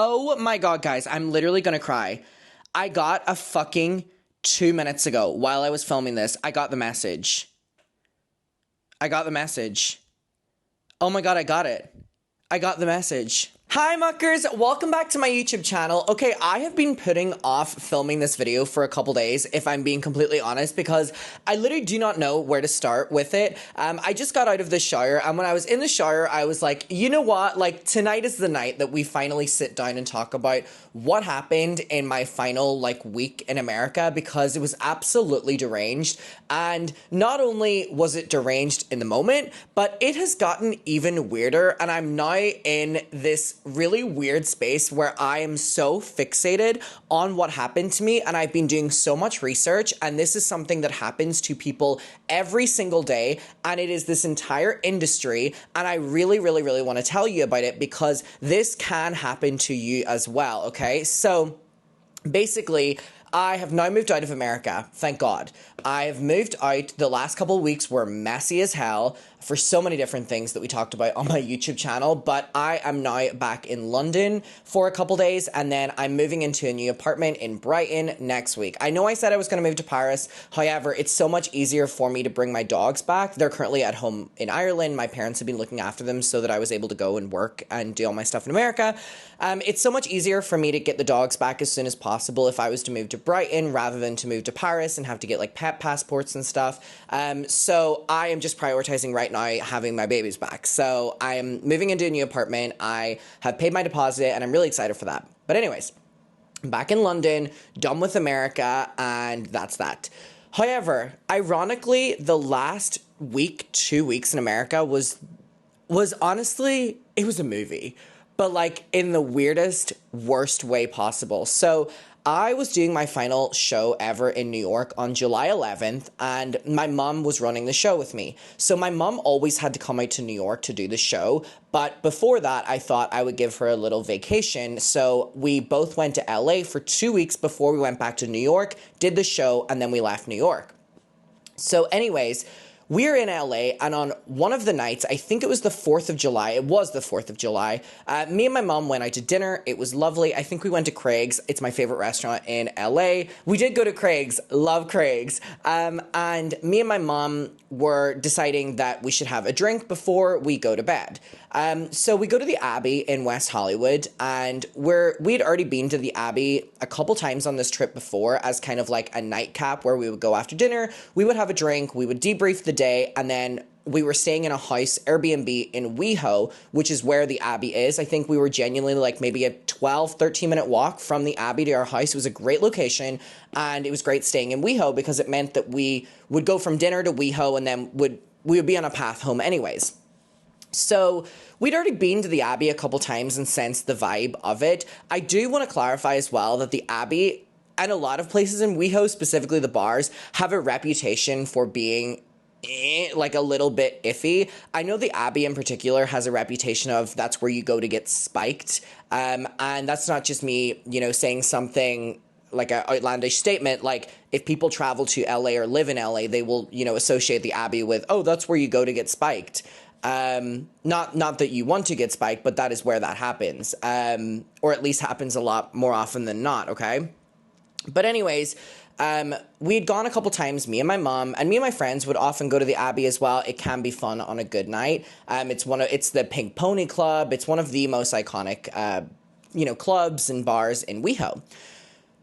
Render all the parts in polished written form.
Oh my god, guys, I'm literally gonna cry. I got a fucking 2 minutes ago while I was filming this. I got the message. I got the message. Oh my god, I got it. I got the message. Hi muckers, welcome back to my YouTube channel. Okay, I have been putting off filming this video for a couple days, if I'm being completely honest, because I literally do not know where to start with it. I just got out of the shower, and when I was in the shower, I was like, you know what, like, tonight is the night that we finally sit down and talk about what happened in my final, like, week in America, because it was absolutely deranged, and not only was it deranged in the moment, but it has gotten even weirder, and I'm now in this really weird space where I am so fixated on what happened to me, and I've been doing so much research, and this is something that happens to people every single day, and it is this entire industry, and I really want to tell you about it because this can happen to you as well, okay? So basically, I have now moved out of America, thank God. I have moved out. The last couple of weeks were messy as hell for so many different things that we talked about on my YouTube channel, but I am now back in London for a couple days, and then I'm moving into a new apartment in Brighton next week. I know I said I was going to move to Paris, however, it's so much easier for me to bring my dogs back. They're currently at home in Ireland. My parents have been looking after them so that I was able to go and work and do all my stuff in America. It's so much easier for me to get the dogs back as soon as possible if I was to move to Brighton rather than to move to Paris and have to get like pet passports and stuff. So I am just prioritizing right now having my babies back. So I'm moving into a new apartment. I have paid my deposit and I'm really excited for that. But anyways, I'm back in London, done with America, and that's that. However, ironically, the last week, 2 weeks in America was honestly, it was a movie, but like in the weirdest, worst way possible. So I was doing my final show ever in New York on July 11th, and my mum was running the show with me. So my mum always had to come out to New York to do the show, but before that, I thought I would give her a little vacation. So we both went to LA for 2 weeks before we went back to New York, did the show, and then we left New York. So anyways, we're in LA, and on one of the nights, I think it was the 4th of July, it was the 4th of July, me and my mom went out to dinner. It was lovely. I think we went to Craig's. It's my favorite restaurant in LA. We did go to Craig's. Love Craig's. And me and my mom were deciding that we should have a drink before we go to bed. So we go to the Abbey in West Hollywood, and we'd already been to the Abbey a couple times on this trip before as kind of like a nightcap where we would go after dinner, we would have a drink, we would debrief the day, and then we were staying in a house, Airbnb, in WeHo, which is where the Abbey is. I think we were genuinely like maybe a 12, 13-minute walk from the Abbey to our house. It was a great location, and it was great staying in WeHo because it meant that we would go from dinner to WeHo, and then we would be on a path home anyways. So we'd already been to the Abbey a couple times and sensed the vibe of it. I do want to clarify as well that the Abbey and a lot of places in WeHo, specifically the bars, have a reputation for being like a little bit iffy. I know the Abbey in particular has a reputation of that's where you go to get spiked. And that's not just me, saying something like an outlandish statement. Like, if people travel to LA or live in LA, they will, associate the Abbey with, oh, that's where you go to get spiked. Not that you want to get spiked, but that is where that happens. Or at least happens a lot more often than not, okay? But anyways, we'd gone a couple times, me and my mom, and me and my friends would often go to the Abbey as well. It can be fun on a good night. It's the Pink Pony Club. It's one of the most iconic, clubs and bars in WeHo.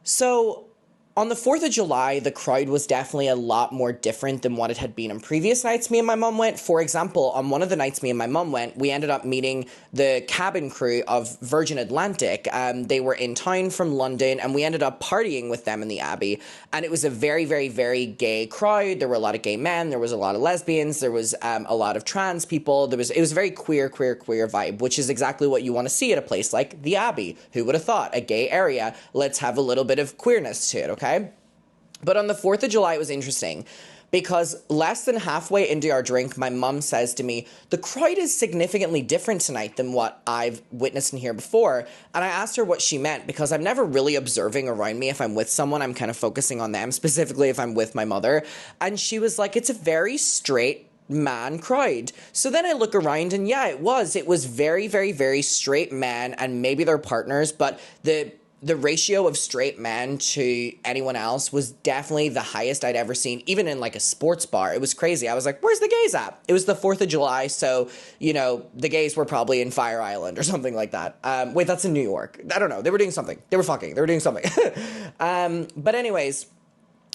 So on the 4th of July, the crowd was definitely a lot more different than what it had been on previous nights me and my mum went. For example, on one of the nights me and my mum went, we ended up meeting the cabin crew of Virgin Atlantic. They were in town from London, and we ended up partying with them in the Abbey. And it was a very, very, very gay crowd. There were a lot of gay men. There was a lot of lesbians. There was a lot of trans people. It was a very queer vibe, which is exactly what you want to see at a place like the Abbey. Who would have thought? A gay area. Let's have a little bit of queerness to it, okay? But on the 4th of July, it was interesting because less than halfway into our drink, my mum says to me, the crowd is significantly different tonight than what I've witnessed in here before. And I asked her what she meant because I'm never really observing around me. If I'm with someone, I'm kind of focusing on them, specifically if I'm with my mother. And she was like, it's a very straight man crowd. So then I look around and yeah, it was very, very, very straight men and maybe their partners, but the ratio of straight men to anyone else was definitely the highest I'd ever seen, even in like a sports bar. It was crazy. I was like, where's the gays at? It was the 4th of July, so, you know, the gays were probably in Fire Island or something like that. Wait, that's in New York. I don't know. They were doing something. They were doing something. But anyways,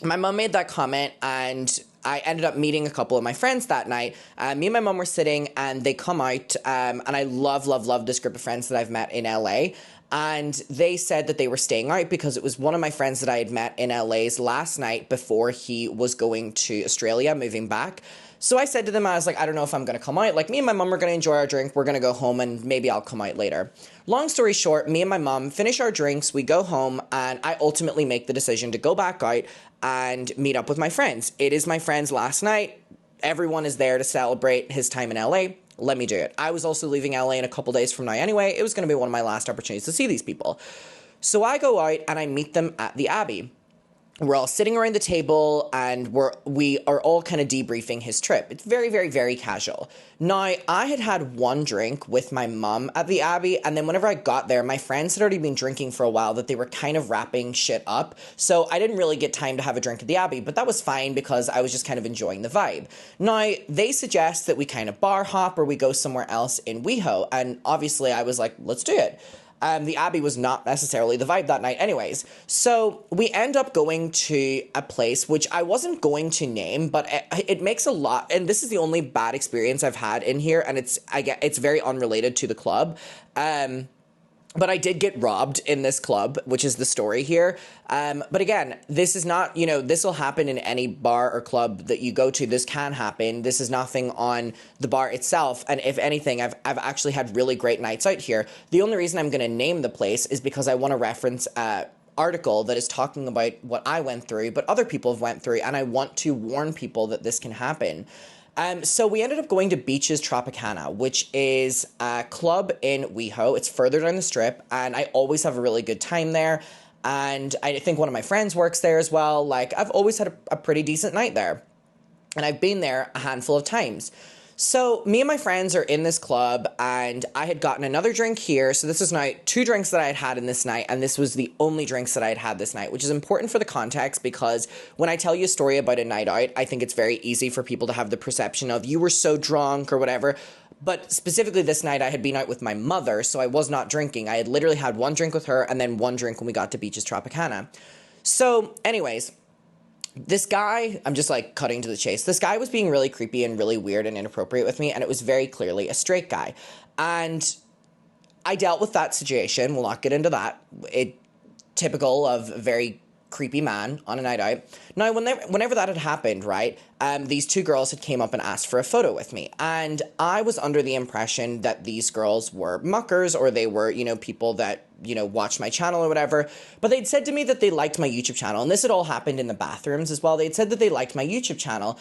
my mom made that comment and I ended up meeting a couple of my friends that night. Me and my mom were sitting and they come out, and I love this group of friends that I've met in LA. And they said that they were staying out because it was one of my friends that I had met in LA's last night before he was going to Australia, moving back. So I said to them, I was like, I don't know if I'm going to come out. Like, me and my mom are going to enjoy our drink. We're going to go home and maybe I'll come out later. Long story short, me and my mom finish our drinks. We go home and I ultimately make the decision to go back out and meet up with my friends. It is my friend's last night. Everyone is there to celebrate his time in LA. Let me do it. I was also leaving LA in a couple days from now anyway. It was going to be one of my last opportunities to see these people. So I go out and I meet them at the Abbey. We're all sitting around the table and we are all kind of debriefing his trip. It's very, very, very casual. Now, I had one drink with my mum at the Abbey, and then whenever I got there, my friends had already been drinking for a while that they were kind of wrapping shit up. So I didn't really get time to have a drink at the Abbey, but that was fine because I was just kind of enjoying the vibe. Now, they suggest that we kind of bar hop or we go somewhere else in WeHo, and obviously I was like, let's do it. The Abbey was not necessarily the vibe that night anyways. So we end up going to a place which I wasn't going to name, but it makes a lot, and this is the only bad experience I've had in here, and it's very unrelated to the club. But I did get robbed in this club, which is the story here. But again, this is not, this will happen in any bar or club that you go to. This can happen. This is nothing on the bar itself. And if anything, I've actually had really great nights out here. The only reason I'm going to name the place is because I want to reference article that is talking about what I went through, but other people have went through, and I want to warn people that this can happen. So we ended up going to Beaches Tropicana, which is a club in WeHo. It's further down the strip, and I always have a really good time there. And I think one of my friends works there as well. Like, I've always had a pretty decent night there. And I've been there a handful of times. So me and my friends are in this club, and I had gotten another drink here. So this is now 2 drinks that I had had in this night, and this was the only drinks that I had had this night, which is important for the context because when I tell you a story about a night out, I think it's very easy for people to have the perception of you were so drunk or whatever. But specifically this night, I had been out with my mother, so I was not drinking. I had literally had 1 drink with her and then 1 drink when we got to Beaches Tropicana. So anyways, this guy, I'm just like cutting to the chase. This guy was being really creepy and really weird and inappropriate with me, and it was very clearly a straight guy. And I dealt with that situation. We'll not get into that. Typical of a very creepy man on a night out. Now, whenever that had happened, right, these 2 girls had came up and asked for a photo with me. And I was under the impression that these girls were muckers or they were, people that, watched my channel or whatever. But they'd said to me that they liked my YouTube channel. And this had all happened in the bathrooms as well. They'd said that they liked my YouTube channel,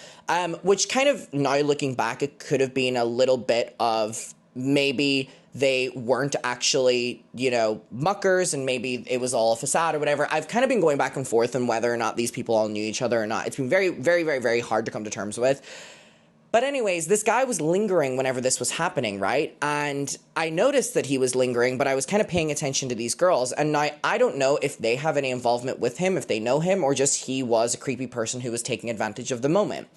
which kind of, now looking back, it could have been a little bit of maybe they weren't actually, muckers and maybe it was all a facade or whatever. I've kind of been going back and forth on whether or not these people all knew each other or not. It's been very, very, very, very hard to come to terms with. But anyways, this guy was lingering whenever this was happening, right? And I noticed that he was lingering, but I was kind of paying attention to these girls. And now I don't know if they have any involvement with him, if they know him, or just he was a creepy person who was taking advantage of the moment.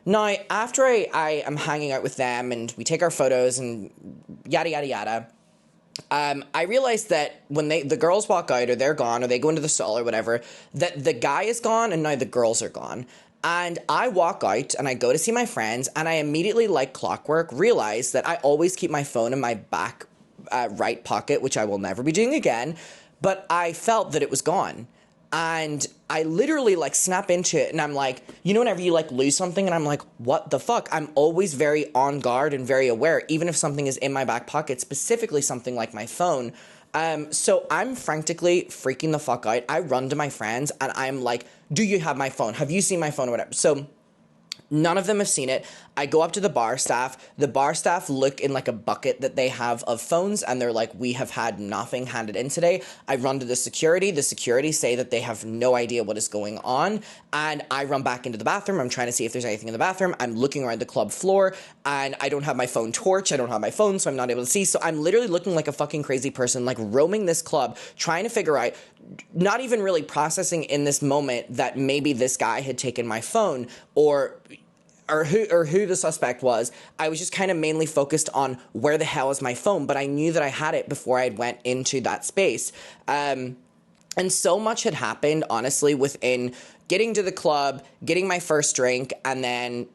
Now, after I am hanging out with them and we take our photos and yada, yada, yada, I realized that when the girls walk out or they're gone or they go into the stall or whatever, that the guy is gone and now the girls are gone. And I walk out and I go to see my friends and I immediately, like clockwork, realize that I always keep my phone in my back right pocket, which I will never be doing again. But I felt that it was gone. And I literally snap into it and I'm like, whenever you lose something and I'm like, what the fuck? I'm always very on guard and very aware, even if something is in my back pocket, specifically something like my phone. So I'm frantically freaking the fuck out. I run to my friends and I'm like, do you have my phone? Have you seen my phone or whatever? So None of them have seen it. I go up to the bar staff. The bar staff look in like a bucket that they have of phones, and they're like, we have had nothing handed in today. I run to the security. The security say that they have no idea what is going on, and I run back into the bathroom. I'm trying to see if there's anything in the bathroom. I'm looking around the club floor, and I don't have my phone torch. I don't have my phone, so I'm not able to see. So I'm literally looking like a fucking crazy person, like roaming this club, trying to figure out, not even really processing in this moment that maybe this guy had taken my phone or who the suspect was. I was just kind of mainly focused on where the hell is my phone, but I knew that I had it before I went into that space. And so much had happened, honestly, within getting to the club, getting my first drink, and then,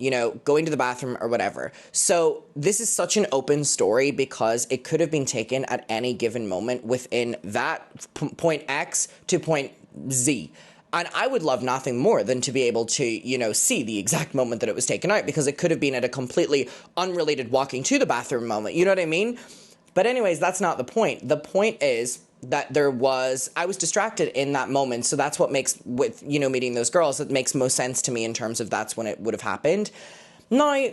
going to the bathroom or whatever. So this is such an open story because it could have been taken at any given moment within that point X to point Z. And I would love nothing more than to be able to, see the exact moment that it was taken out, because it could have been at a completely unrelated walking to the bathroom moment. You know what I mean? But anyways, that's not the point. The point is that I was distracted in that moment. So that's what makes, with, meeting those girls, it makes most sense to me in terms of that's when it would have happened. Now,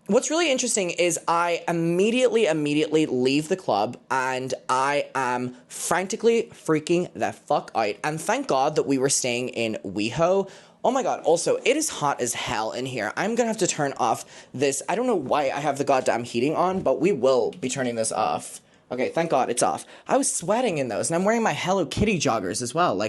what's really interesting is I immediately leave the club, and I am frantically freaking the fuck out. And thank God that we were staying in WeHo. Oh my God, also, it is hot as hell in here. I'm gonna have to turn off this. I don't know why I have the goddamn heating on, but we will be turning this off. Okay, thank God it's off. I was sweating in those, and I'm wearing my Hello Kitty joggers as well,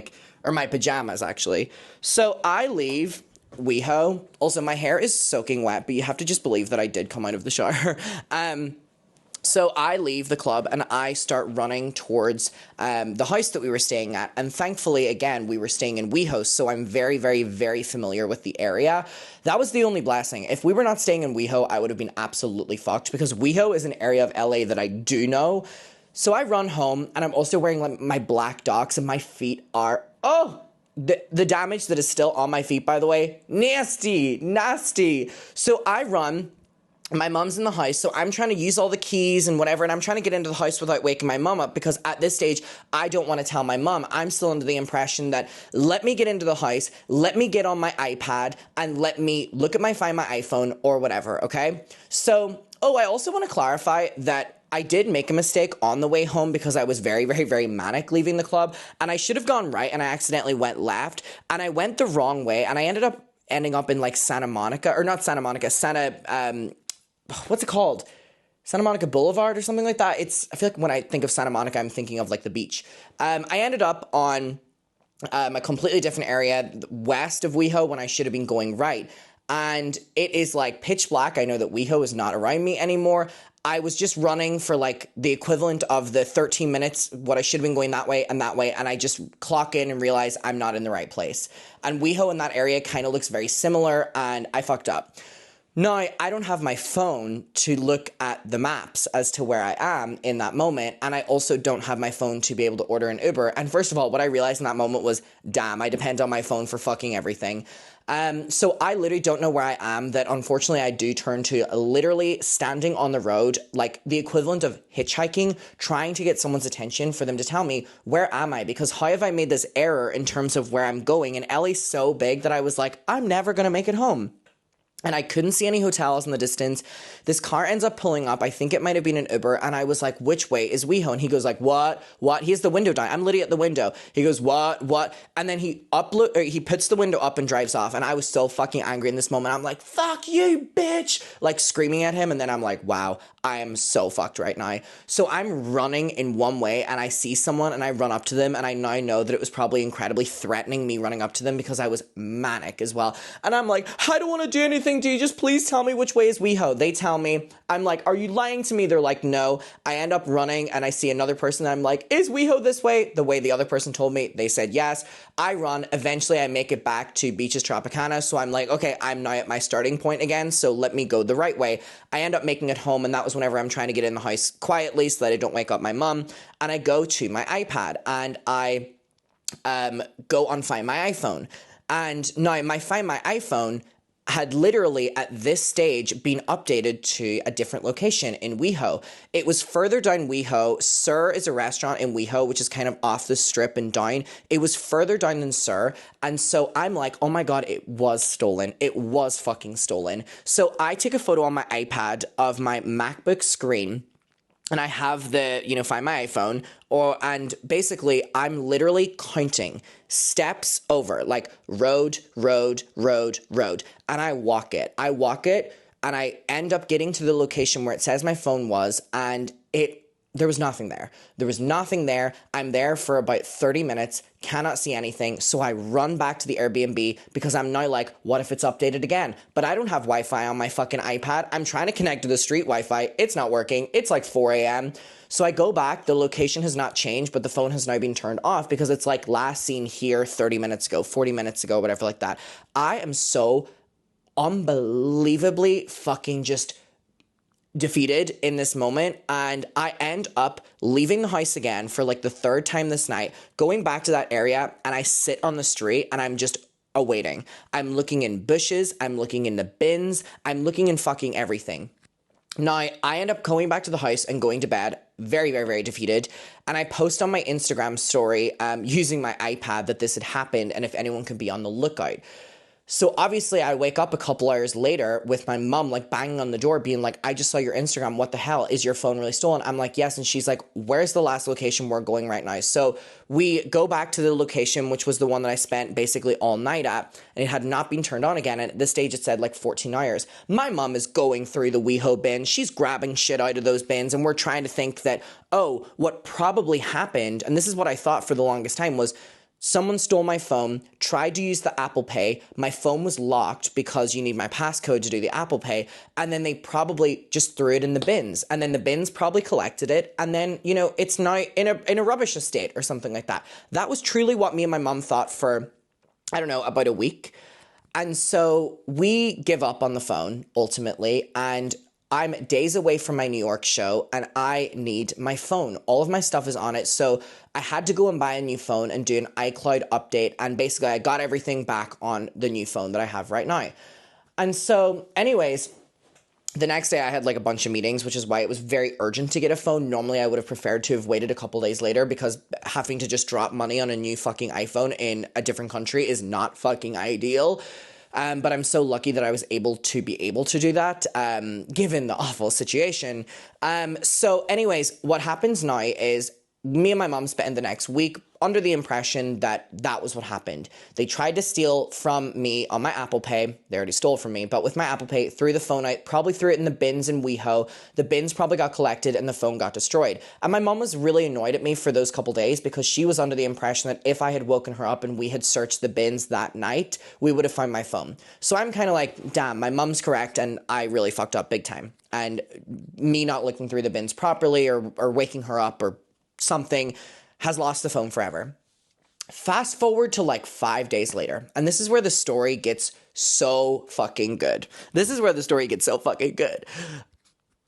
or my pajamas, actually. So I leave WeHo. Also, my hair is soaking wet, but you have to just believe that I did come out of the shower. So I leave the club and I start running towards the house that we were staying at. And thankfully, again, we were staying in WeHo, so I'm very, very, very familiar with the area. That was the only blessing. If we were not staying in WeHo, I would have been absolutely fucked, because WeHo is an area of LA that I do know. So I run home, and I'm also wearing my black Docs, and my feet are... The damage that is still on my feet, by the way, nasty. So I run. My mom's in the house, so I'm trying to use all the keys and whatever, and I'm trying to get into the house without waking my mom up, because at this stage, I don't want to tell my mom. I'm still under the impression that let me get into the house, let me get on my iPad, and let me find my iPhone or whatever, okay? So, I also want to clarify that I did make a mistake on the way home, because I was very, very, very manic leaving the club, and I should have gone right, and I accidentally went left, and I went the wrong way, and I ending up in Santa Monica, or not Santa Monica, what's it called? Santa Monica Boulevard or something like that. I feel like when I think of Santa Monica, I'm thinking of the beach. I ended up on a completely different area west of WeHo when I should have been going right. And it is pitch black. I know that WeHo is not around me anymore. I was just running for the equivalent of the 13 minutes, what I should have been going that way, and I just clock in and realize I'm not in the right place. And WeHo in that area kind of looks very similar, and I fucked up. Now, I don't have my phone to look at the maps as to where I am in that moment, and I also don't have my phone to be able to order an Uber. And first of all, what I realized in that moment was, damn, I depend on my phone for fucking everything. So I literally don't know where I am, that unfortunately I do turn to literally standing on the road, the equivalent of hitchhiking, trying to get someone's attention for them to tell me, where am I? Because how have I made this error in terms of where I'm going? And LA's so big that I was like, I'm never going to make it home. And I couldn't see any hotels in the distance. This car ends up pulling up. I think it might have been an Uber. And I was like, which way is WeHo? And he goes what? He has the window down. I'm literally at the window. He goes, what? And then he puts the window up and drives off. And I was so fucking angry in this moment. I'm like, fuck you, bitch. Screaming at him. And then I'm like, wow, I am so fucked right now. So I'm running in one way, and I see someone, and I run up to them. And I now know that it was probably incredibly threatening, me running up to them, because I was manic as well. And I'm like, I don't want to do anything. Do you just please tell me which way is WeHo? They tell me. I'm like, are you lying to me? They're like, no. I end up running, and I see another person, and I'm like, is WeHo this way? The way the other person told me. They said yes. I run. Eventually, I make it back to Beaches Tropicana, so I'm like, okay, I'm now at my starting point again, so let me go the right way. I end up making it home, and that was whenever I'm trying to get in the house quietly so that I don't wake up my mum, and I go to my iPad, and I go on Find My iPhone. And now, my Find My iPhone had literally at this stage been updated to a different location in WeHo. It was further down WeHo. Sir is a restaurant in WeHo, which is kind of off the strip and down. It was further down than Sir. And so I'm like, oh my God, it was stolen. It was fucking stolen. So I take a photo on my iPad of my MacBook screen, and I have the, Find My iPhone, and basically I'm literally counting steps over, like road, road, road, road, and I walk it, and I end up getting to the location where it says my phone was, and there was nothing there. There was nothing there. I'm there for about 30 minutes, cannot see anything. So I run back to the Airbnb because I'm now like, what if it's updated again? But I don't have Wi-Fi on my fucking iPad. I'm trying to connect to the street Wi-Fi. It's not working. It's like 4 a.m. So I go back. The location has not changed, but the phone has now been turned off because it's like last seen here 30 minutes ago, 40 minutes ago, whatever like that. I am so unbelievably fucking just defeated in this moment, and I end up leaving the house again for like the third time this night, going back to that area, and I sit on the street and I'm just awaiting. I'm looking in bushes, I'm looking in the bins, I'm looking in fucking everything. Now, I end up going back to the house and going to bed, very, very, very defeated, and I post on my Instagram story using my iPad that this had happened and if anyone could be on the lookout. So obviously I wake up a couple hours later with my mom like banging on the door being like, I just saw your Instagram. What the hell? Is your phone really stolen? I'm like, yes. And she's like, where's the last location we're going right now? So we go back to the location, which was the one that I spent basically all night at, and it had not been turned on again. And at this stage it said like 14 hours. My mom is going through the WeHo bin. She's grabbing shit out of those bins. And we're trying to think that, oh, what probably happened, and this is what I thought for the longest time, was someone stole my phone, tried to use the Apple Pay. My phone was locked because you need my passcode to do the Apple Pay. And then they probably just threw it in the bins. And then the bins probably collected it. And then, it's now in a rubbish estate or something like that. That was truly what me and my mom thought for, I don't know, about a week. And so we give up on the phone ultimately. And I'm days away from my New York show and I need my phone. All of my stuff is on it. So I had to go and buy a new phone and do an iCloud update. And basically I got everything back on the new phone that I have right now. And so anyways, the next day I had like a bunch of meetings, which is why it was very urgent to get a phone. Normally I would have preferred to have waited a couple days later because having to just drop money on a new fucking iPhone in a different country is not fucking ideal. But I'm so lucky that I was able to do that, given the awful situation. So anyways, what happens now is me and my mom spent the next week under the impression that that was what happened. They tried to steal from me on my Apple Pay. They already stole from me, but with my Apple Pay, threw the phone out, probably threw it in the bins in WeHo. The bins probably got collected and the phone got destroyed. And my mom was really annoyed at me for those couple days because she was under the impression that if I had woken her up and we had searched the bins that night, we would have found my phone. So I'm kind of like, damn, my mom's correct and I really fucked up big time. And me not looking through the bins properly or waking her up or something has lost the phone forever. Fast forward to like 5 days later, and this is where the story gets so fucking good.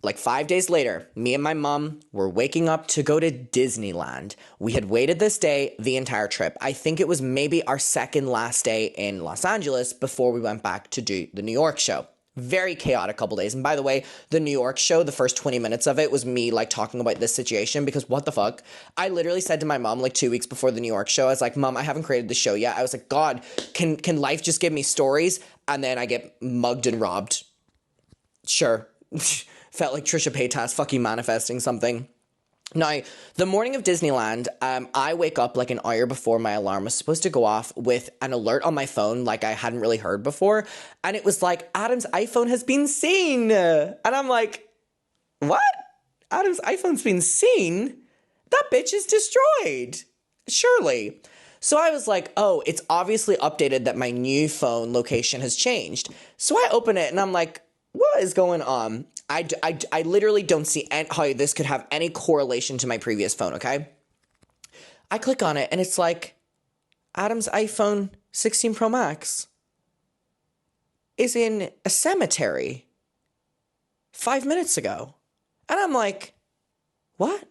Like 5 days later, me and my mom were waking up to go to Disneyland. We had waited this day the entire trip. I think it was maybe our second last day in Los Angeles before we went back to do the New York show. Very chaotic couple days. And by the way, the New York show, the first 20 minutes of it was me like talking about this situation because what the fuck? I literally said to my mom like 2 weeks before the New York show, I was like, Mom, I haven't created the show yet. I was like, God, can life just give me stories? And then I get mugged and robbed. Sure. Felt like Trisha Paytas fucking manifesting something. Now, the morning of Disneyland, I wake up like an hour before my alarm was supposed to go off with an alert on my phone like I hadn't really heard before. And it was like, Adam's iPhone has been seen. And I'm like, what? Adam's iPhone's been seen? That bitch is destroyed. Surely. So I was like, oh, it's obviously updated that my new phone location has changed. So I open it and I'm like, what is going on? I literally don't see how this could have any correlation to my previous phone, okay? I click on it, and it's like, Adam's iPhone 16 Pro Max is in a cemetery 5 minutes ago. And I'm like, what?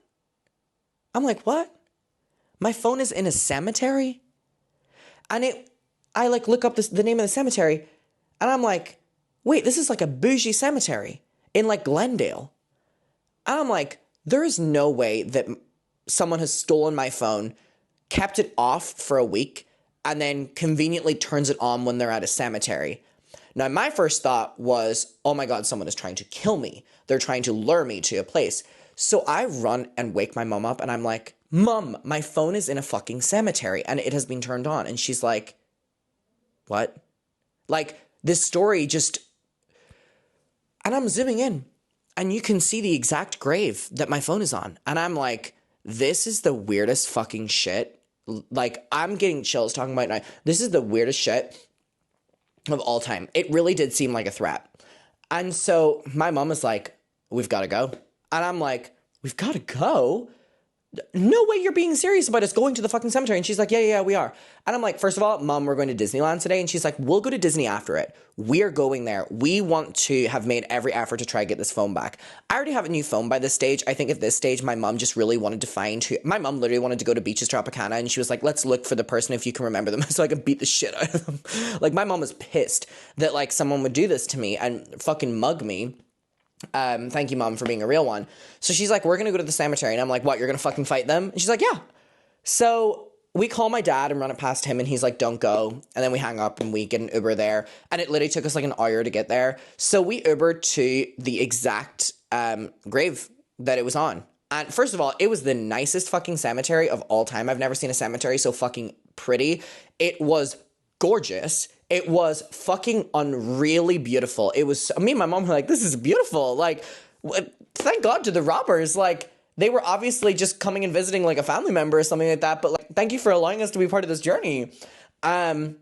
My phone is in a cemetery? And I like look up the name of the cemetery, And I'm like, wait, this is like a bougie cemetery in like Glendale. And I'm like, there is no way that someone has stolen my phone, kept it off for a week, and then conveniently turns it on when they're at a cemetery. Now, my first thought was, oh my God, someone is trying to kill me. They're trying to lure me to a place. So I run and wake my mom up and I'm like, Mom, my phone is in a fucking cemetery and it has been turned on. And she's like, what? Like, this story just... And I'm zooming in and you can see the exact grave that my phone is on. And I'm like, this is the weirdest fucking shit. Like, I'm getting chills talking about it now. This is the weirdest shit of all time. It really did seem like a threat. And so my mom is like, we've got to go. And I'm like, we've got to go? No way you're being serious about us going to the fucking cemetery. And she's like, yeah, we are. And I'm like, first of all, Mom, we're going to Disneyland today. And she's like, we'll go to Disney after it. We're going there. We want to have made every effort to try to get this phone back. I already have a new phone by this stage. I think at this stage, my mom just really wanted to find who... My mom literally wanted to go to Beaches Tropicana. And she was like, let's look for the person if you can remember them so I can beat the shit out of them. Like, my mom was pissed that, like, someone would do this to me and fucking mug me. Thank you, Mom, for being a real one. So she's like, we're gonna go to the cemetery. And I'm like, what, you're gonna fucking fight them? And she's like, yeah. So we call my dad and run it past him and he's like, don't go. And then we hang up and we get an Uber there. And it literally took us like an hour to get there. So we Ubered to the exact grave that it was on. And first of all, it was the nicest fucking cemetery of all time. I've never seen a cemetery so fucking pretty. It was gorgeous. It was fucking unreally beautiful. It was, me and my mom were like, this is beautiful. Like, thank God to the robbers. Like, they were obviously just coming and visiting like a family member or something like that. But like, thank you for allowing us to be part of this journey. It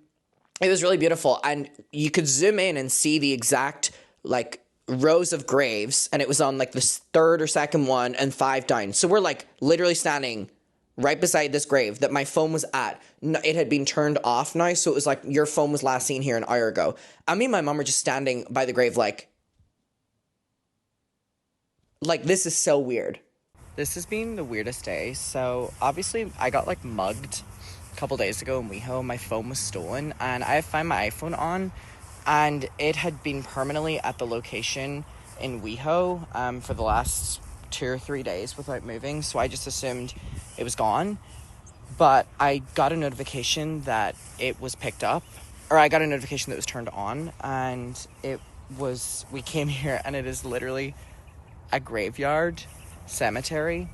was really beautiful. And you could zoom in and see the exact like rows of graves. And it was on like the third or second one and 5 down. So we're like literally standing right beside this grave that my phone was at. It had been turned off now, so it was like, your phone was last seen here an hour ago. And me and my mom were just standing by the grave like, this is so weird. This has been the weirdest day. So, obviously, I got, like, mugged a couple days ago in WeHo. My phone was stolen, and I found my iPhone on, and it had been permanently at the location in WeHo for the last 2 or 3 days without moving, so I just assumed it was gone. But I got a notification that it was picked up, or I got a notification that it was turned on, and we came here, and it is literally a graveyard cemetery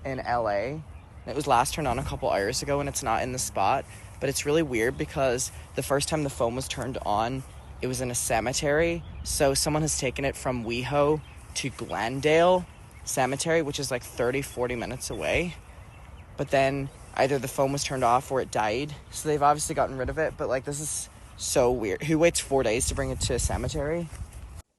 in LA. It was last turned on a couple hours ago, and it's not in the spot, but it's really weird because the first time the phone was turned on, it was in a cemetery, so someone has taken it from WeHo to Glendale Cemetery, which is like 30-40 minutes away. But then either the phone was turned off or it died, so they've obviously gotten rid of it. But like, this is so weird. Who waits 4 days to bring it to a cemetery?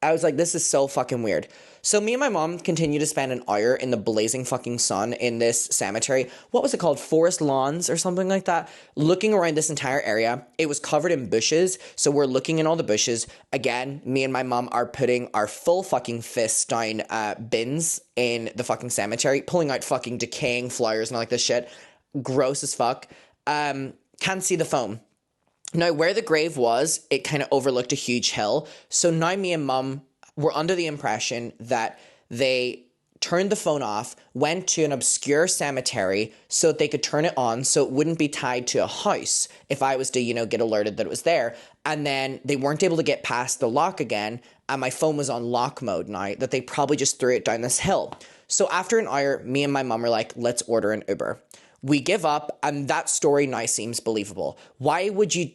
I was like, this is so fucking weird. So me and my mom continue to spend an hour in the blazing fucking sun in this cemetery. What was it called? Forest Lawns or something like that. Looking around this entire area. It was covered in bushes. So we're looking in all the bushes. Again, me and my mom are putting our full fucking fists down bins in the fucking cemetery. Pulling out fucking decaying flowers and all like this shit. Gross as fuck. Can't see the phone. Now, where the grave was, it kind of overlooked a huge hill. So now me and Mum were under the impression that they turned the phone off, went to an obscure cemetery so that they could turn it on so it wouldn't be tied to a house if I was to, get alerted that it was there. And then they weren't able to get past the lock again, and my phone was on lock mode now, that they probably just threw it down this hill. So after an hour, me and my mum were like, let's order an Uber. We give up, and that story now seems believable. Why would you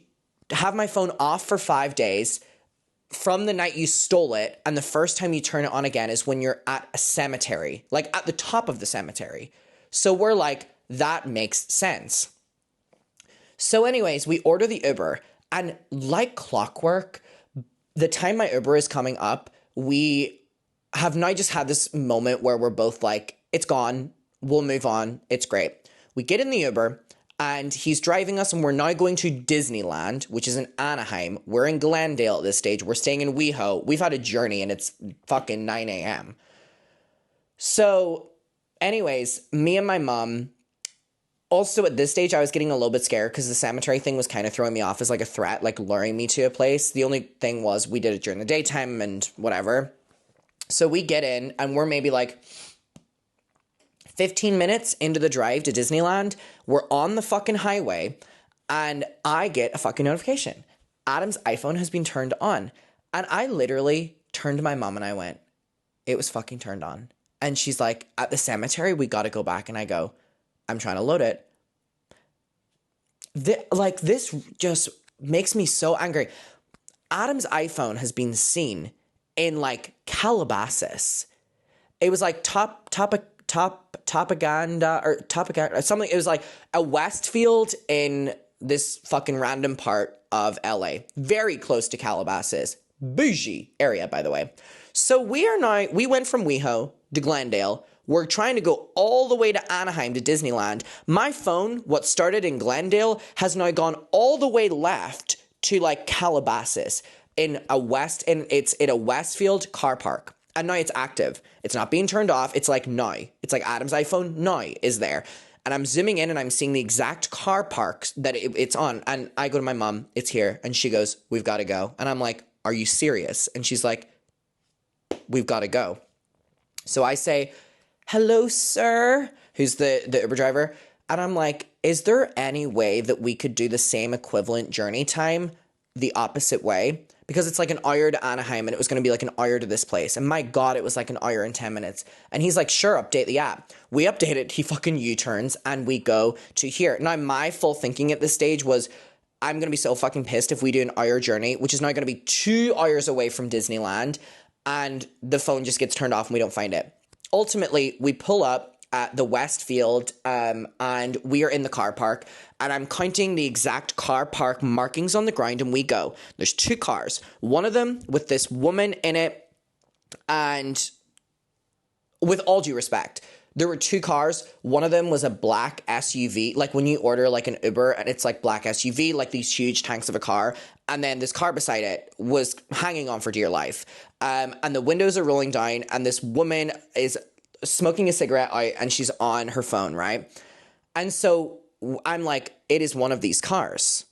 have my phone off for 5 days from the night you stole it, and the first time you turn it on again is when you're at a cemetery, like at the top of the cemetery? So we're like, that makes sense. So anyways, we order the Uber, and like clockwork, the time my Uber is coming up, we have now just had this moment where we're both like, it's gone, we'll move on, it's great. We get in the Uber, and he's driving us, and we're now going to Disneyland, which is in Anaheim. We're in Glendale at this stage. We're staying in WeHo. We've had a journey, and it's fucking 9 a.m. So, anyways, me and my mom Also, at this stage, I was getting a little bit scared because the cemetery thing was kind of throwing me off as like a threat, like luring me to a place. The only thing was we did it during the daytime and whatever. So we get in and we're maybe like 15 minutes into the drive to Disneyland. We're on the fucking highway and I get a fucking notification. Adam's iPhone has been turned on. And I literally turned to my mom and I went, it was fucking turned on. And she's like, at the cemetery, we got to go back. And I go, I'm trying to load it. This just makes me so angry. Adam's iPhone has been seen in like Calabasas. It was like Topaganda or something. It was like a Westfield in this fucking random part of LA, very close to Calabasas. Bougie area, by the way. So we went from WeHo to Glendale. We're trying to go all the way to Anaheim to Disneyland. My phone, what started in Glendale, has now gone all the way left to like Calabasas it's in a Westfield car park. And now it's active. It's not being turned off. It's like now. It's like Adam's iPhone now is there. And I'm zooming in and I'm seeing the exact car parks that it's on. And I go to my mom, it's here. And she goes, we've got to go. And I'm like, are you serious? And she's like, we've got to go. So I say, hello, sir, who's the Uber driver. And I'm like, is there any way that we could do the same equivalent journey time the opposite way? Because it's like an hour to Anaheim and it was going to be like an hour to this place. And my God, it was like an hour and 10 minutes. And he's like, sure, update the app. We update it. He fucking U-turns and we go to here. Now, my full thinking at this stage was, I'm going to be so fucking pissed if we do an hour journey, which is now going to be 2 hours away from Disneyland. And the phone just gets turned off and we don't find it. Ultimately, we pull up at the Westfield and we are in the car park and I'm counting the exact car park markings on the ground and we go. There's 2 cars. One of them with this woman in it, and with all due respect, there were 2 cars. One of them was a black SUV, like when you order like an Uber and it's like black SUV, like these huge tanks of a car. And then this car beside it was hanging on for dear life. And the windows are rolling down and this woman is smoking a cigarette out and she's on her phone, right? And so I'm like, it is one of these cars.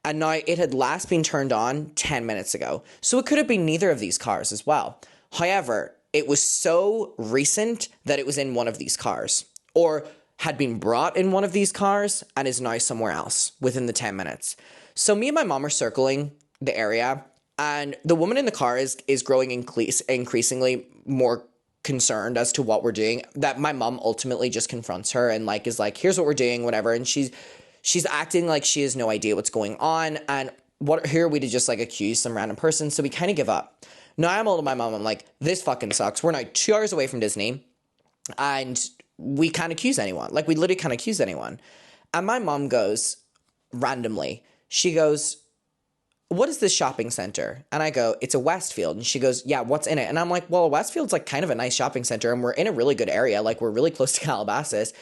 And now it had last been turned on 10 minutes ago. So it could have been neither of these cars as well. However, it was so recent that it was in one of these cars or had been brought in one of these cars and is now somewhere else within the 10 minutes. So me and my mom are circling the area and the woman in the car is growing increasingly more concerned as to what we're doing, that my mom ultimately just confronts her and like is like, here's what we're doing, whatever. And she's acting like she has no idea what's going on. And who are we to just like accuse some random person? So we kind of give up. Now I'm all to my mom. I'm like, this fucking sucks. We're now 2 hours away from Disney and we can't accuse anyone. Like we literally can't accuse anyone. And my mom goes randomly, she goes, what is this shopping center? And I go, it's a Westfield. And she goes, yeah, what's in it? And I'm like, well, Westfield's like kind of a nice shopping center and we're in a really good area. Like we're really close to Calabasas.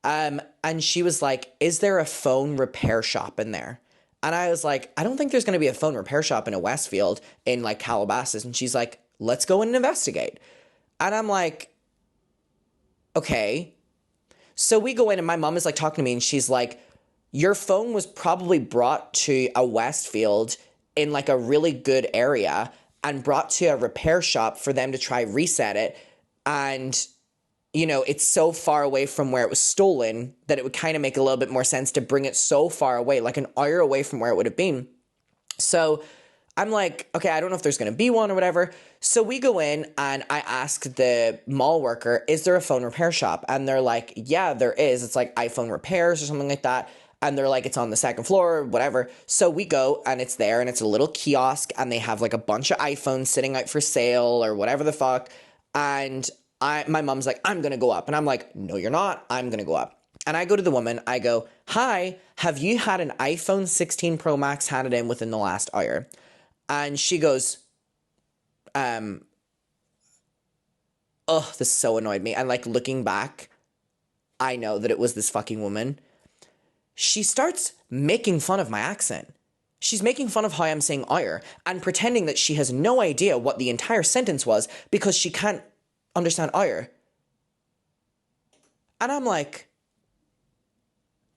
And she was like, is there a phone repair shop in there? And I was like, I don't think there's going to be a phone repair shop in a Westfield in like Calabasas. And she's like, let's go and investigate. And I'm like, okay. So we go in and my mom is like talking to me and she's like, your phone was probably brought to a Westfield in like a really good area and brought to a repair shop for them to try reset it. And, you know, it's so far away from where it was stolen that it would kind of make a little bit more sense to bring it so far away, like an hour away from where it would have been. So I'm like, okay, I don't know if there's going to be one or whatever. So we go in and I ask the mall worker, is there a phone repair shop? And they're like, yeah, there is. It's like iPhone repairs or something like that. And they're like, it's on the second floor or whatever. So we go and it's there and it's a little kiosk and they have like a bunch of iPhones sitting out for sale or whatever the fuck. And my mom's like, I'm going to go up. And I'm like, no, you're not. I'm going to go up. And I go to the woman. I go, hi, have you had an iPhone 16 Pro Max handed in within the last hour? And she goes, this so annoyed me. And like looking back, I know that it was this fucking woman. She starts making fun of my accent. She's making fun of how I'm saying "ire" and pretending that she has no idea what the entire sentence was because she can't understand "ire." And I'm like,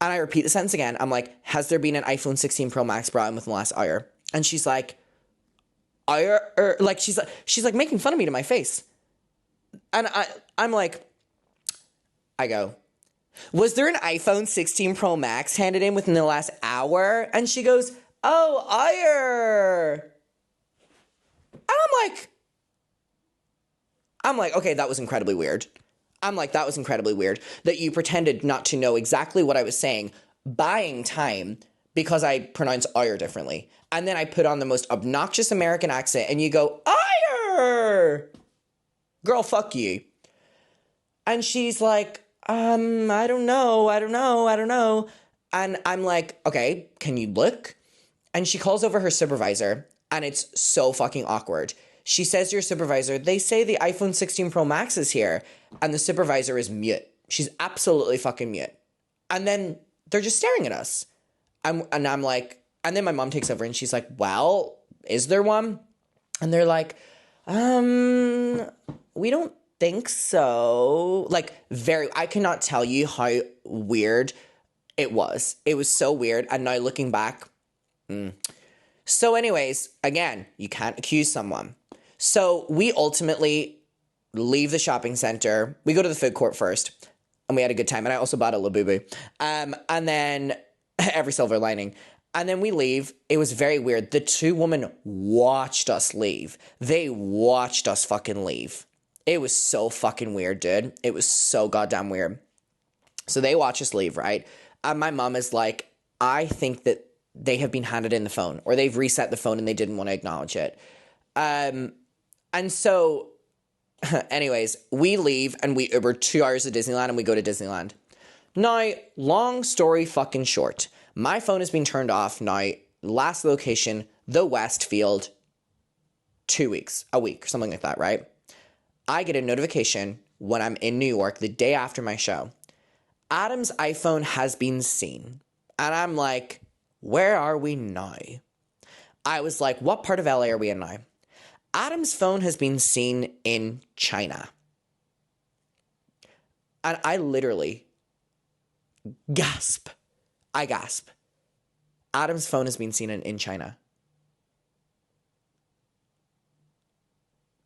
And I repeat the sentence again. I'm like, has there been an iPhone 16 Pro Max brought in within the last hour? And she's like, hour? Like, she's like making fun of me to my face. And I'm like, I go, was there an iPhone 16 Pro Max handed in within the last hour? And she goes, oh, hour. And I'm like, okay, that was incredibly weird. That was incredibly weird that you pretended not to know exactly what I was saying, buying time because I pronounce ire differently. And then I put on the most obnoxious American accent and you go, ire! Girl, fuck you. And she's like, I don't know. And I'm like, okay, can you look? And she calls over her supervisor and it's so fucking awkward. She says to your supervisor, they say the iPhone 16 Pro Max is here. And the supervisor is mute. She's absolutely fucking mute. And then they're just staring at us. And I'm like, and then my mom takes over and she's like, well, is there one? And they're like, we don't think so. Like, I cannot tell you how weird it was. It was so weird. And now looking back. So anyways, again, you can't accuse someone. So we ultimately leave the shopping center. We go to the food court first, and we had a good time. And I also bought a Labubu. And then every silver lining. And then we leave. It was very weird. The two women watched us leave. They watched us fucking leave. It was so fucking weird, dude. It was so goddamn weird. So they watch us leave, right? And my mom is like, I think that they have been handed in the phone, or they've reset the phone and they didn't want to acknowledge it. And so, anyways, we leave and we Uber 2 hours to Disneyland and we go to Disneyland. Now, long story fucking short, my phone has been turned off now. Last location, the Westfield, 2 weeks, a week, something like that, right? I get a notification when I'm in New York the day after my show. Adam's iPhone has been seen. And I'm like, where are we now? I was like, what part of LA are we in now? Adam's phone has been seen in China. And I literally gasp. I gasp. Adam's phone has been seen in China.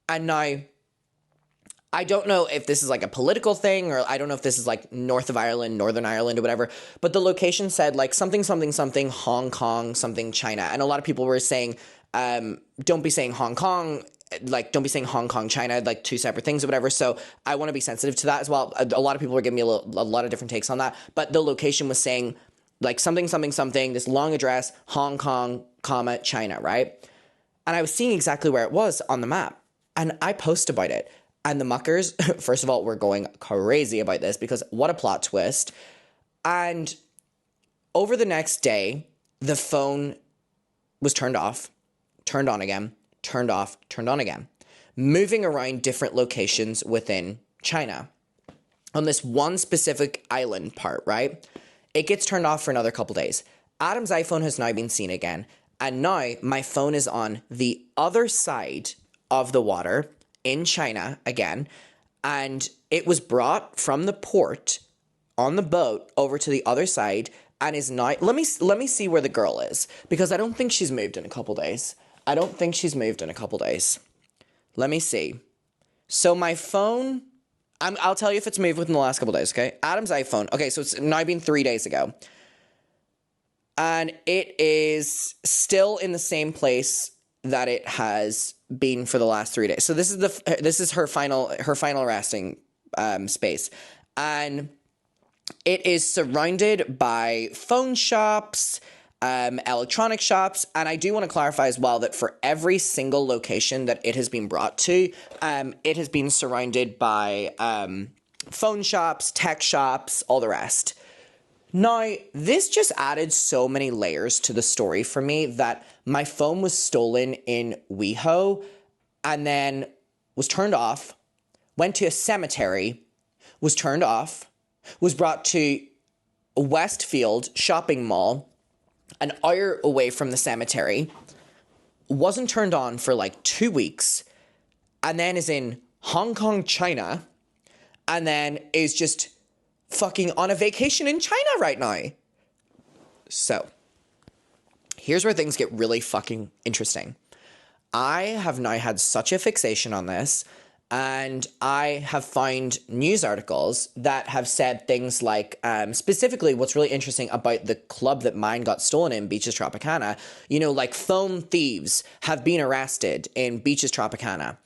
And now, I don't know if this is like a political thing, or I don't know if this is like north of Ireland, Northern Ireland, or whatever, but the location said like something, Hong Kong, something China. And a lot of people were saying, don't be saying Hong Kong, like don't be saying Hong Kong, China, like two separate things or whatever. So I want to be sensitive to that as well. A lot of people were giving me a lot of different takes on that, but the location was saying like something, this long address, Hong Kong, comma, China, right? And I was seeing exactly where it was on the map. And I post about it. And the muckers, first of all, were going crazy about this because what a plot twist. And over the next day, the phone was turned off, turned on again, turned off, turned on again, moving around different locations within China. On this one specific island part, right? It gets turned off for another couple days. Adam's iPhone has now been seen again. And now my phone is on the other side of the water in China again, and it was brought from the port on the boat over to the other side and is now, let me see where the girl is, because I don't think she's moved in a couple days. Let me see. So my phone, I'll tell you if it's moved within the last couple days, okay? Adam's iPhone, okay, so it's now been 3 days ago. And it is still in the same place that it has been for the last 3 days. So this is her final resting space, and it is surrounded by phone shops, electronic shops, and I do want to clarify as well that for every single location that it has been brought to, it has been surrounded by phone shops, tech shops, all the rest. Now, this just added so many layers to the story for me that my phone was stolen in WeHo and then was turned off, went to a cemetery, was turned off, was brought to a Westfield shopping mall, an hour away from the cemetery, wasn't turned on for like 2 weeks, and then is in Hong Kong, China, and then is just fucking on a vacation in China right now. So, here's where things get really fucking interesting. I have now had such a fixation on this, and I have found news articles that have said things like, specifically what's really interesting about the club that mine got stolen in, Beaches Tropicana, like phone thieves have been arrested in Beaches Tropicana.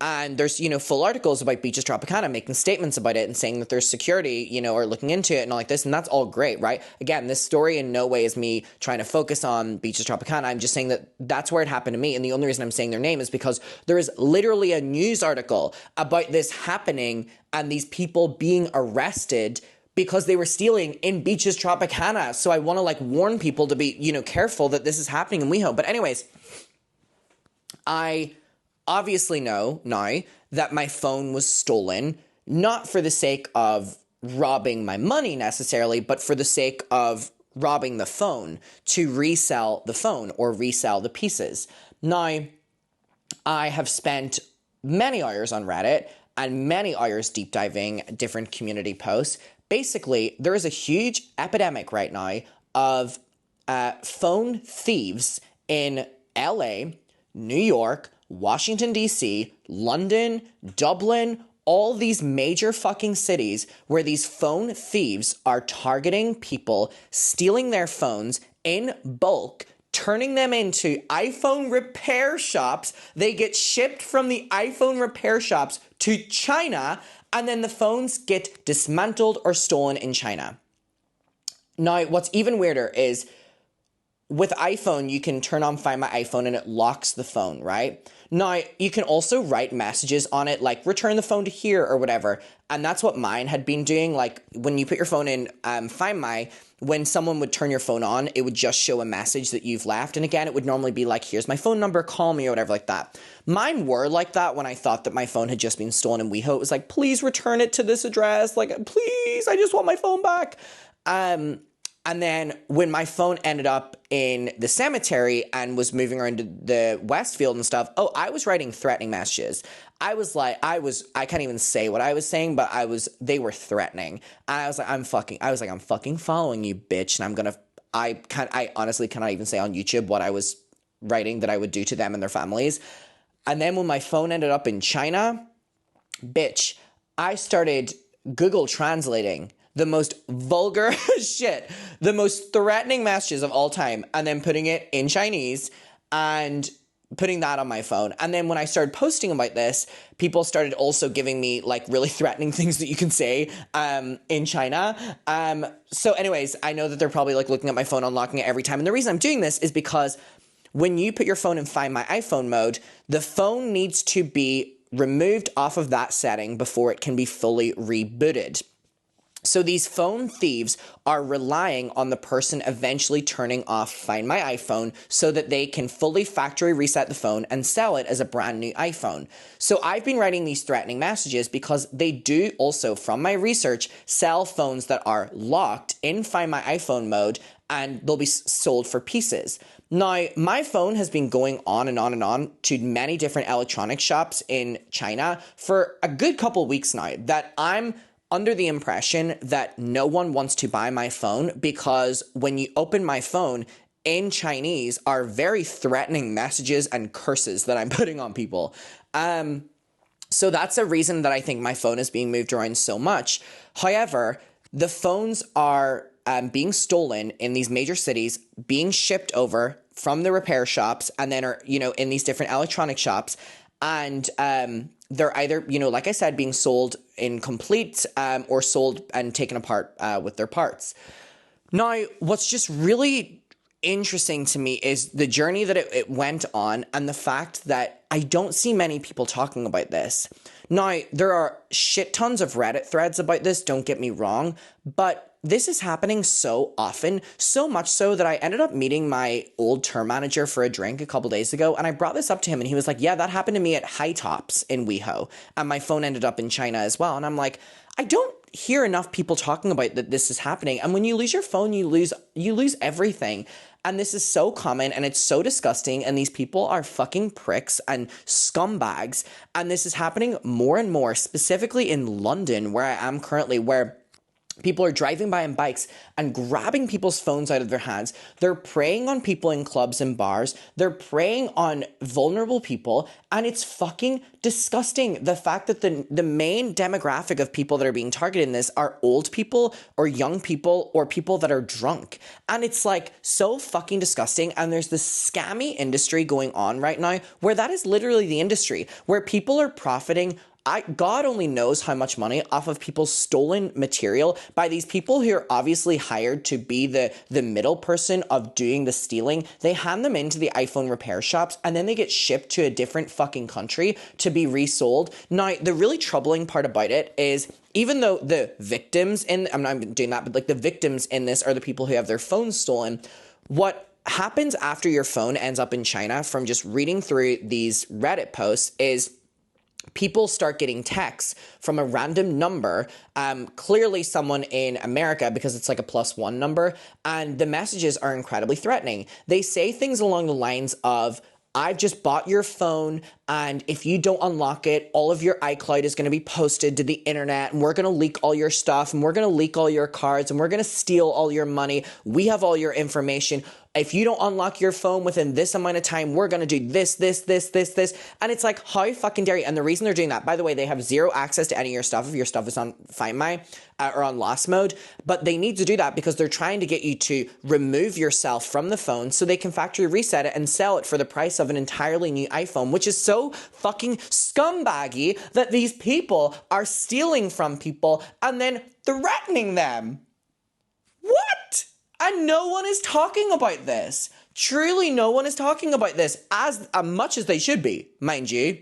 And there's, full articles about Beaches Tropicana making statements about it and saying that there's security, are looking into it and all like this. And that's all great, right? Again, this story in no way is me trying to focus on Beaches Tropicana. I'm just saying that that's where it happened to me. And the only reason I'm saying their name is because there is literally a news article about this happening and these people being arrested because they were stealing in Beaches Tropicana. So I want to warn people to be, careful that this is happening in WeHo. But anyways, I obviously know now that my phone was stolen, not for the sake of robbing my money necessarily, but for the sake of robbing the phone to resell the phone or resell the pieces. Now, I have spent many hours on Reddit and many hours deep diving different community posts. Basically, there is a huge epidemic right now of phone thieves in LA, New York, Washington, D.C., London, Dublin, all these major fucking cities where these phone thieves are targeting people, stealing their phones in bulk, turning them into iPhone repair shops. They get shipped from the iPhone repair shops to China, and then the phones get dismantled or stolen in China. Now, what's even weirder is with iPhone, you can turn on Find My iPhone and it locks the phone, right? Now, you can also write messages on it, like return the phone to here or whatever. And that's what mine had been doing. Like when you put your phone in Find My, when someone would turn your phone on, it would just show a message that you've left. And again, it would normally be like, here's my phone number, call me or whatever like that. Mine were like that when I thought that my phone had just been stolen in WeHo. It was like, please return it to this address. Like, please, I just want my phone back. And then when my phone ended up in the cemetery and was moving around to the Westfield and stuff, I was writing threatening messages. I can't even say what I was saying, but they were threatening. And I was like, I'm fucking following you, bitch. And I honestly cannot even say on YouTube what I was writing that I would do to them and their families. And then when my phone ended up in China, bitch, I started Google translating the most vulgar shit, the most threatening messages of all time, and then putting it in Chinese and putting that on my phone. And then when I started posting about this, people started also giving me really threatening things that you can say in China. So anyways, I know that they're probably looking at my phone, unlocking it every time. And the reason I'm doing this is because when you put your phone in Find My iPhone mode, the phone needs to be removed off of that setting before it can be fully rebooted. So these phone thieves are relying on the person eventually turning off Find My iPhone so that they can fully factory reset the phone and sell it as a brand new iPhone. So I've been writing these threatening messages because they do also, from my research, sell phones that are locked in Find My iPhone mode and they'll be sold for pieces. Now, my phone has been going on and on and on to many different electronic shops in China for a good couple weeks now that I'm under the impression that no one wants to buy my phone because when you open my phone in Chinese are very threatening messages and curses that I'm putting on people. So that's a reason that I think my phone is being moved around so much. However, the phones are being stolen in these major cities, being shipped over from the repair shops and then are, in these different electronic shops. And they're either, like I said, being sold incomplete or sold and taken apart with their parts. Now, what's just really interesting to me is the journey that it went on and the fact that I don't see many people talking about this. Now, there are shit tons of Reddit threads about this, don't get me wrong, but this is happening so often, so much so that I ended up meeting my old term manager for a drink a couple days ago, and I brought this up to him, and he was like, yeah, that happened to me at High Tops in WeHo, and my phone ended up in China as well, and I'm like, I don't hear enough people talking about that this is happening, and when you lose your phone, you lose everything, and this is so common, and it's so disgusting, and these people are fucking pricks and scumbags, and this is happening more and more, specifically in London, where I am currently, where People are driving by on bikes and grabbing people's phones out of their hands. They're preying on people in clubs and bars. They're preying on vulnerable people. And it's fucking disgusting. The fact that the main demographic of people that are being targeted in this are old people or young people or people that are drunk. And it's like so fucking disgusting. And there's this scammy industry going on right now where that is literally the industry where people are profiting. God only knows how much money off of people's stolen material by these people who are obviously hired to be the middle person of doing the stealing. They hand them into the iPhone repair shops and then they get shipped to a different fucking country to be resold. Now, the really troubling part about it is even though the victims I'm not doing that, but like the victims in this are the people who have their phones stolen, what happens after your phone ends up in China from just reading through these Reddit posts is people start getting texts from a random number, clearly someone in America because it's like a +1 number, and the messages are incredibly threatening. They say things along the lines of, I've just bought your phone, and if you don't unlock it, all of your iCloud is going to be posted to the internet, and we're going to leak all your stuff, and we're going to leak all your cards, and we're going to steal all your money. We have all your information. If you don't unlock your phone within this amount of time, we're going to do this. And it's like, how fucking dare you? And the reason they're doing that, by the way, they have zero access to any of your stuff if your stuff is on Find My or on Lost Mode. But they need to do that because they're trying to get you to remove yourself from the phone so they can factory reset it and sell it for the price of an entirely new iPhone, which is so fucking scumbaggy that these people are stealing from people and then threatening them. What? And no one is talking about this. Truly, no one is talking about this as much as they should be, mind you.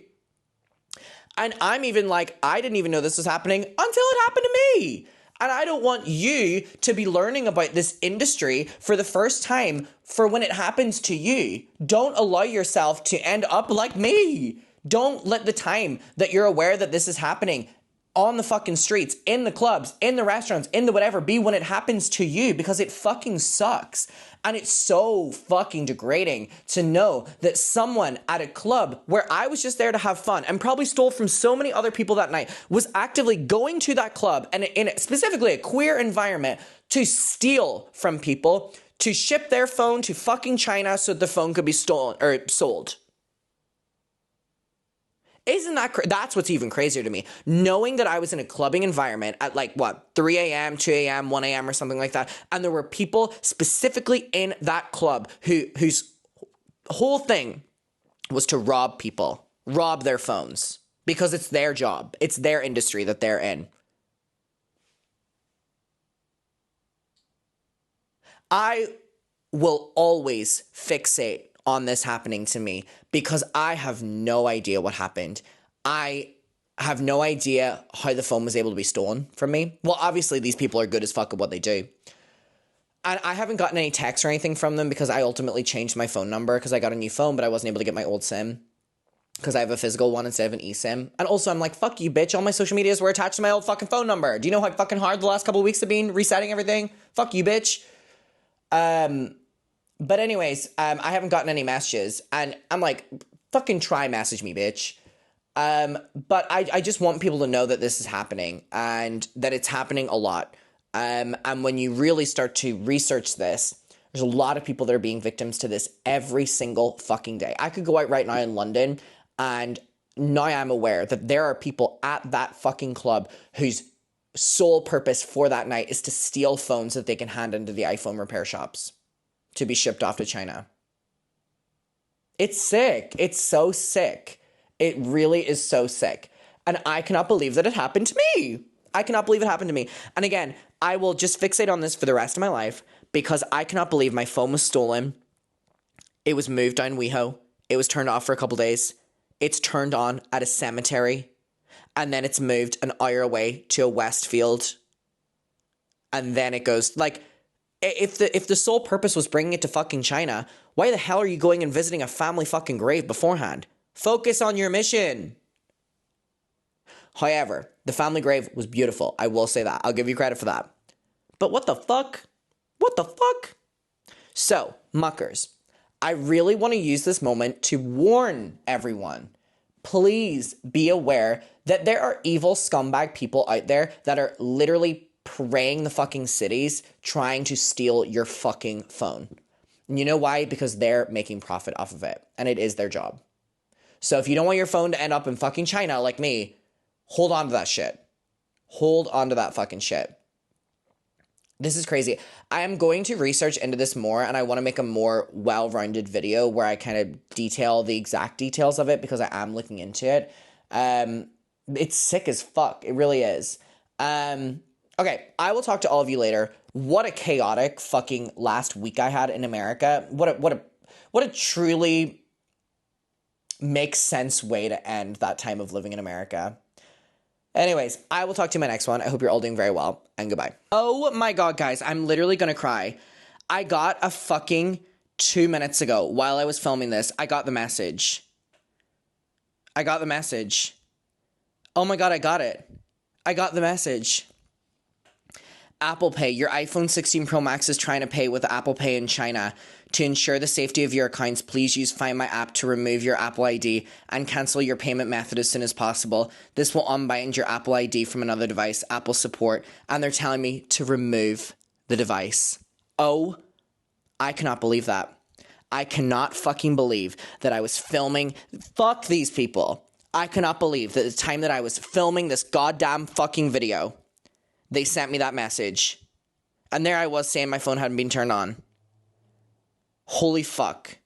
And I'm even like, I didn't even know this was happening until it happened to me. And I don't want you to be learning about this industry for the first time for when it happens to you. Don't allow yourself to end up like me. Don't let the time that you're aware that this is happening on the fucking streets, in the clubs, in the restaurants, in the whatever, be when it happens to you, because it fucking sucks. And it's so fucking degrading to know that someone at a club where I was just there to have fun and probably stole from so many other people that night was actively going to that club and in specifically a queer environment to steal from people, to ship their phone to fucking China so that the phone could be stolen or sold. Isn't that that's what's even crazier to me. Knowing that I was in a clubbing environment at 3 a.m., 2 a.m., 1 a.m. or something like that, and there were people specifically in that club whose whole thing was to rob people, rob their phones, because it's their job. It's their industry that they're in. I will always fixate on this happening to me because I have no idea what happened. I have no idea how the phone was able to be stolen from me. Well, obviously these people are good as fuck at what they do. And I haven't gotten any texts or anything from them because I ultimately changed my phone number because I got a new phone, but I wasn't able to get my old SIM because I have a physical one instead of an eSIM. And also I'm like, fuck you, bitch. All my social medias were attached to my old fucking phone number. Do you know how fucking hard the last couple of weeks have been resetting everything? Fuck you, bitch. But anyways, I haven't gotten any messages, and I'm like, fucking try message me, bitch. But I just want people to know that this is happening, and that it's happening a lot. And when you really start to research this, there's a lot of people that are being victims to this every single fucking day. I could go out right now in London, and now I'm aware that there are people at that fucking club whose sole purpose for that night is to steal phones that they can hand into the iPhone repair shops to be shipped off to China. It's sick. It's so sick. It really is so sick. And I cannot believe that it happened to me. I cannot believe it happened to me. And again, I will just fixate on this for the rest of my life because I cannot believe my phone was stolen. It was moved down WeHo. It was turned off for a couple days. It's turned on at a cemetery. And then it's moved an hour away to a Westfield. And then it goes, if the sole purpose was bringing it to fucking China, why the hell are you going and visiting a family fucking grave beforehand? Focus on your mission. However, the family grave was beautiful. I will say that. I'll give you credit for that. But what the fuck? What the fuck? So, muckers, I really want to use this moment to warn everyone. Please be aware that there are evil scumbag people out there that are literally praying the fucking cities, trying to steal your fucking phone. And you know why? Because they're making profit off of it, and it is their job. So if you don't want your phone to end up in fucking China like me, hold on to that shit. Hold on to that fucking shit. This is crazy. I am going to research into this more, and I want to make a more well-rounded video where I kind of detail the exact details of it because I am looking into it. It's sick as fuck. It really is. Okay, I will talk to all of you later. What a chaotic fucking last week I had in America. What a truly makes sense way to end that time of living in America. Anyways, I will talk to you in my next one. I hope you're all doing very well, and goodbye. Oh my god, guys, I'm literally gonna cry. I got a fucking 2 minutes ago, while I was filming this, I got the message. Oh my god, I got it. I got the message. Apple Pay. Your iPhone 16 Pro Max is trying to pay with Apple Pay in China. To ensure the safety of your accounts, please use Find My app to remove your Apple ID and cancel your payment method as soon as possible. This will unbind your Apple ID from another device, Apple support, and they're telling me to remove the device. Oh, I cannot believe that. I cannot fucking believe that I was filming. Fuck these people. I cannot believe that the time that I was filming this goddamn fucking video, they sent me that message. And there I was saying my phone hadn't been turned on. Holy fuck.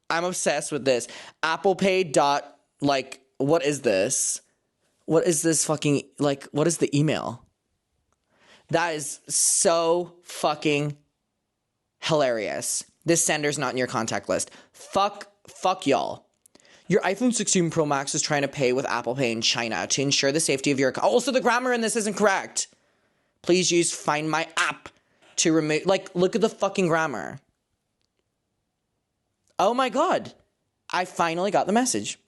I'm obsessed with this. Apple Pay dot, like, what is this? What is this fucking, like, what is the email? That is so fucking hilarious. This sender's not in your contact list. Fuck y'all. Your iPhone 16 Pro Max is trying to pay with Apple Pay in China to ensure the safety of your account. Also, the grammar in this isn't correct. Please use Find My app to remove, like, look at the fucking grammar. Oh my god. I finally got the message.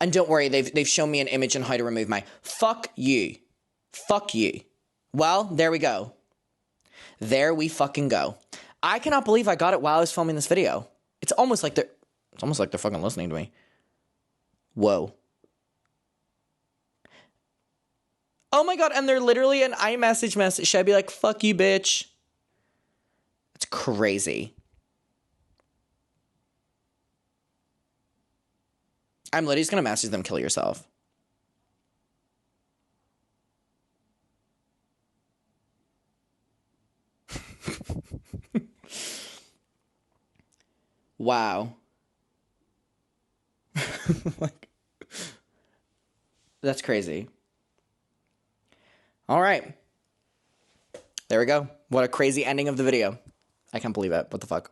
And don't worry, they've shown me an image on how to remove my, fuck you. Fuck you. Well, there we go. There we fucking go. I cannot believe I got it while I was filming this video. It's almost like they're fucking listening to me. Whoa. Oh my god, and they're literally an iMessage message. Should I be like, fuck you, bitch? It's crazy. I'm literally just gonna message them, kill yourself. Wow. That's crazy. All right. There we go. What a crazy ending of the video. I can't believe it. What the fuck?